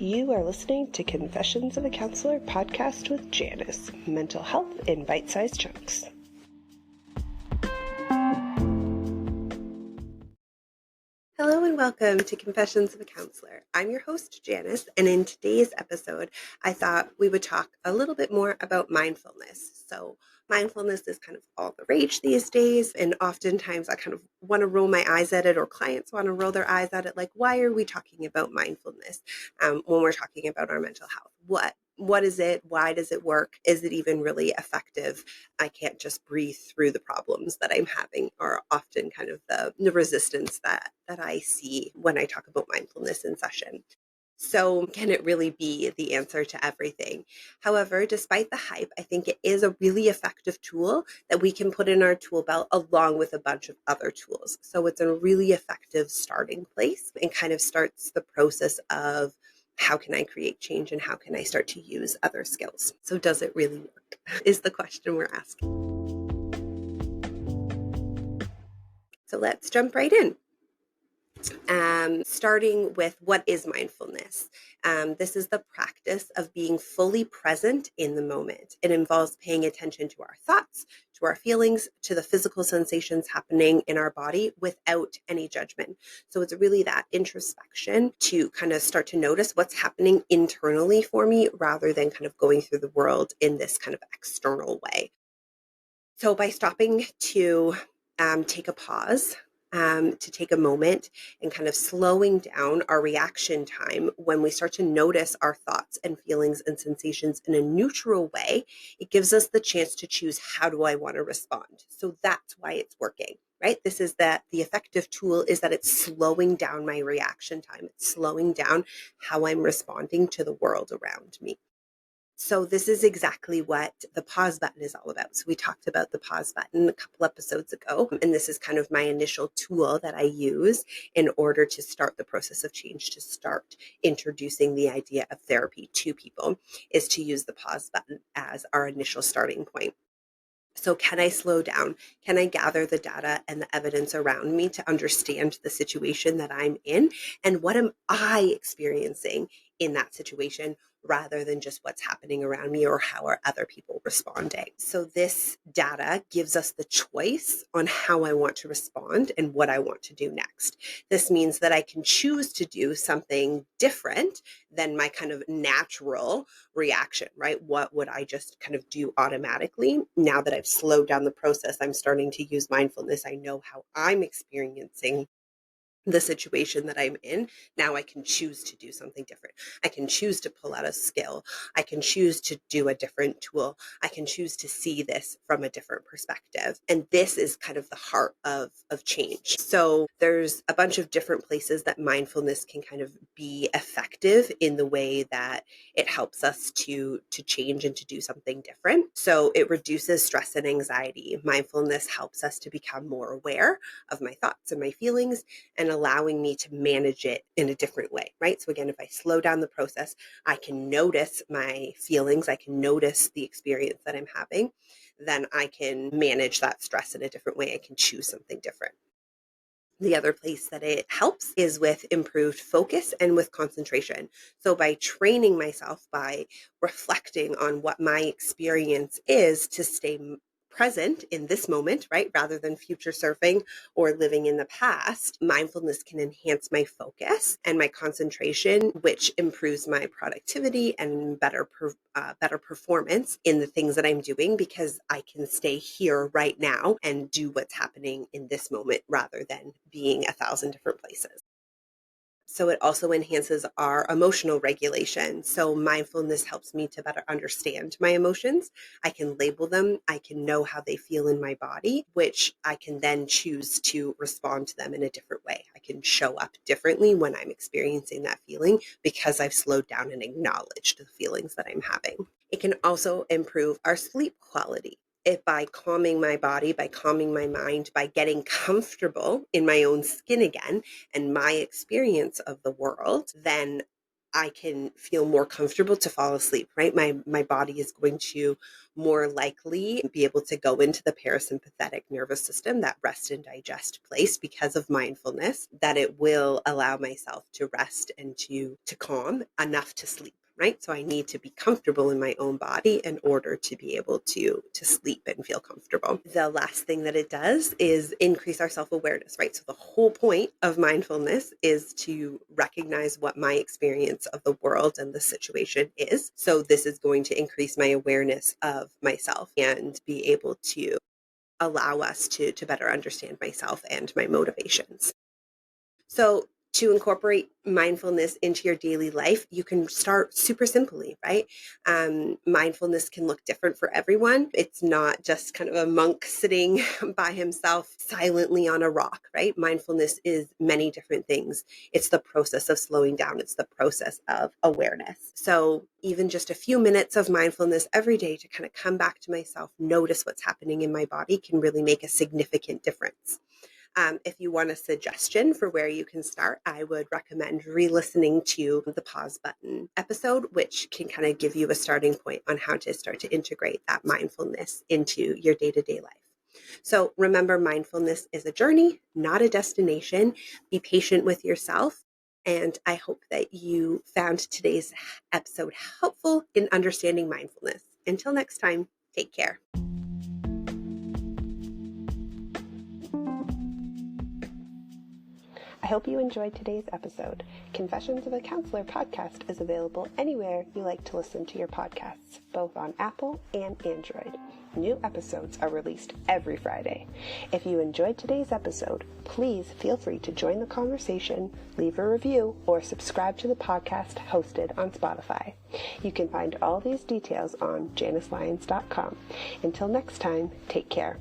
You are listening to Confessions of a Counselor podcast with Janice, mental health in bite-sized chunks. Hello and welcome to Confessions of a Counselor. I'm your host, Janice, and in today's episode, I thought we would talk a little bit more about mindfulness. So mindfulness is kind of all the rage these days, and oftentimes I kind of want to roll my eyes at it, or clients want to roll their eyes at it, like, why are we talking about mindfulness when we're talking about our mental health? What is it? Why does it work? Is it even really effective? I can't just breathe through the problems that I'm having, are often kind of the resistance that I see when I talk about mindfulness in session. So can it really be the answer to everything? However, despite the hype, I think it is a really effective tool that we can put in our tool belt along with a bunch of other tools. So it's a really effective starting place and kind of starts the process of how can I create change and how can I start to use other skills? So does it really work is the question we're asking. So let's jump right in. Starting with what is mindfulness. This is the practice of being fully present in the moment. It involves paying attention to our thoughts, to our feelings, to the physical sensations happening in our body without any judgment. So it's really that introspection to kind of start to notice what's happening internally for me rather than kind of going through the world in this kind of external way. So by stopping to take a pause, to take a moment and kind of slowing down our reaction time when we start to notice our thoughts and feelings and sensations in a neutral way, it gives us the chance to choose, how do I want to respond? So that's why it's working, right? This is that the effective tool is that it's slowing down my reaction time. It's slowing down how I'm responding to the world around me. So this is exactly what the pause button is all about. So we talked about the pause button a couple episodes ago, and this is kind of my initial tool that I use in order to start the process of change, to start introducing the idea of therapy to people, is to use the pause button as our initial starting point. So can I slow down? Can I gather the data and the evidence around me to understand the situation that I'm in? And what am I experiencing in that situation rather than just what's happening around me or how are other people responding? So this data gives us the choice on how I want to respond and what I want to do next. This means that I can choose to do something different than my kind of natural reaction, right? What would I just kind of do automatically? Now that I've slowed down the process, I'm starting to use mindfulness. I know how I'm experiencing the situation that I'm in. Now I can choose to do something different. I can choose to pull out a skill. I can choose to do a different tool. I can choose to see this from a different perspective. And this is kind of the heart of change. So there's a bunch of different places that mindfulness can kind of be effective in the way that it helps us to change and to do something different. So it reduces stress and anxiety. Mindfulness helps us to become more aware of my thoughts and my feelings, and allowing me to manage it in a different way, right? So again, if I slow down the process, I can notice my feelings, I can notice the experience that I'm having, then I can manage that stress in a different way. I can choose something different. The other place that it helps is with improved focus and with concentration. So by training myself, by reflecting on what my experience is to stay present in this moment, right? Rather than future surfing or living in the past, mindfulness can enhance my focus and my concentration, which improves my productivity and better performance in the things that I'm doing, because I can stay here right now and do what's happening in this moment rather than being 1,000 different places. So it also enhances our emotional regulation. So mindfulness helps me to better understand my emotions. I can label them. I can know how they feel in my body, which I can then choose to respond to them in a different way. I can show up differently when I'm experiencing that feeling because I've slowed down and acknowledged the feelings that I'm having. It can also improve our sleep quality. If by calming my body, by calming my mind, by getting comfortable in my own skin again and my experience of the world, then I can feel more comfortable to fall asleep, right? My body is going to more likely be able to go into the parasympathetic nervous system, that rest and digest place, because of mindfulness, that it will allow myself to rest and to calm enough to sleep. Right. So I need to be comfortable in my own body in order to be able to sleep and feel comfortable. The last thing that it does is increase our self-awareness, right? So the whole point of mindfulness is to recognize what my experience of the world and the situation is. So this is going to increase my awareness of myself and be able to allow us to better understand myself and my motivations. So to incorporate mindfulness into your daily life, you can start super simply, right? Mindfulness can look different for everyone. It's not just kind of a monk sitting by himself silently on a rock, right? Mindfulness is many different things. It's the process of slowing down. It's the process of awareness. So even just a few minutes of mindfulness every day to kind of come back to myself, notice what's happening in my body, can really make a significant difference. If you want a suggestion for where you can start, I would recommend re-listening to the pause button episode, which can kind of give you a starting point on how to start to integrate that mindfulness into your day-to-day life. So remember, mindfulness is a journey, not a destination. Be patient with yourself. And I hope that you found today's episode helpful in understanding mindfulness. Until next time, take care. I hope you enjoyed today's episode. Confessions of a Counselor podcast is available anywhere you like to listen to your podcasts, both on Apple and Android. New episodes are released every Friday. If you enjoyed today's episode, please feel free to join the conversation, leave a review, or subscribe to the podcast hosted on Spotify. You can find all these details on janicelyons.com. Until next time, take care.